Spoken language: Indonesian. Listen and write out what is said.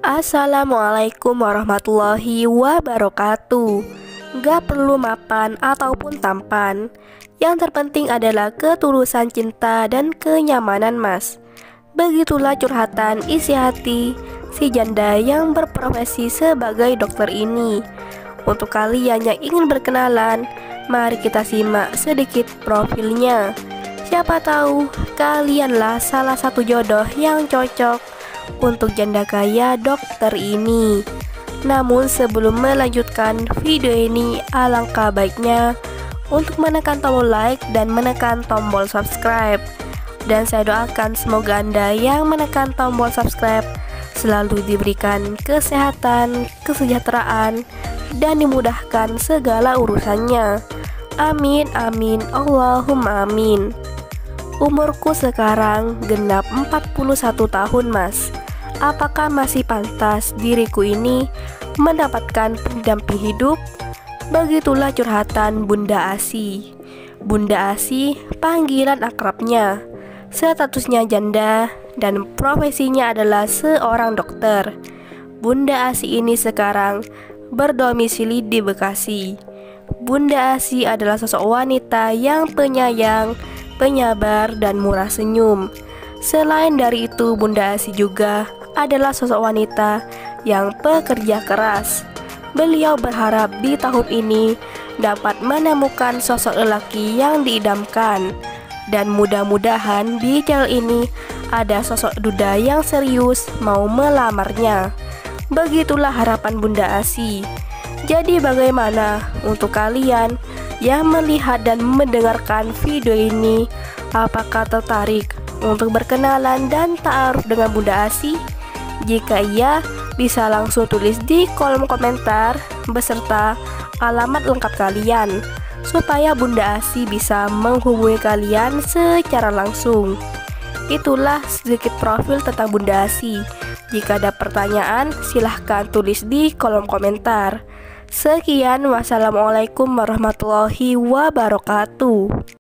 Assalamualaikum warahmatullahi wabarakatuh. Gak perlu mapan ataupun tampan, yang terpenting adalah ketulusan cinta dan kenyamanan mas. Begitulah curhatan isi hati si janda yang berprofesi sebagai dokter ini. Untuk kalian yang ingin berkenalan, mari kita simak sedikit profilnya. Siapa tahu kalianlah salah satu jodoh yang cocok untuk janda kaya dokter ini. Namun sebelum melanjutkan video ini, alangkah baiknya untuk menekan tombol like dan menekan tombol subscribe. Dan saya doakan semoga Anda yang menekan tombol subscribe selalu diberikan kesehatan, kesejahteraan, dan dimudahkan segala urusannya. Amin amin Allahumma amin. Umurku sekarang genap 41 tahun mas. Apakah masih pantas diriku ini mendapatkan pendamping hidup? Begitulah curhatan Bunda Asi. Bunda Asi panggilan akrabnya. Statusnya janda dan profesinya adalah seorang dokter. Bunda Asi ini sekarang berdomisili di Bekasi. Bunda Asi adalah sosok wanita yang penyayang, penyabar, dan murah senyum. Selain dari itu, Bunda Asi juga adalah sosok wanita yang pekerja keras. Beliau berharap di tahun ini dapat menemukan sosok lelaki yang diidamkan. Dan mudah-mudahan di channel ini ada sosok duda yang serius mau melamarnya. Begitulah harapan Bunda Asi. Jadi bagaimana untuk kalian yang melihat dan mendengarkan video ini? Apakah tertarik untuk berkenalan dan ta'aruf dengan Bunda Asi? Jika iya, bisa langsung tulis di kolom komentar beserta alamat lengkap kalian supaya Bunda Asi bisa menghubungi kalian secara langsung. Itulah sedikit profil tentang Bunda Asi. Jika ada pertanyaan, silahkan tulis di kolom komentar. Sekian, wassalamualaikum warahmatullahi wabarakatuh.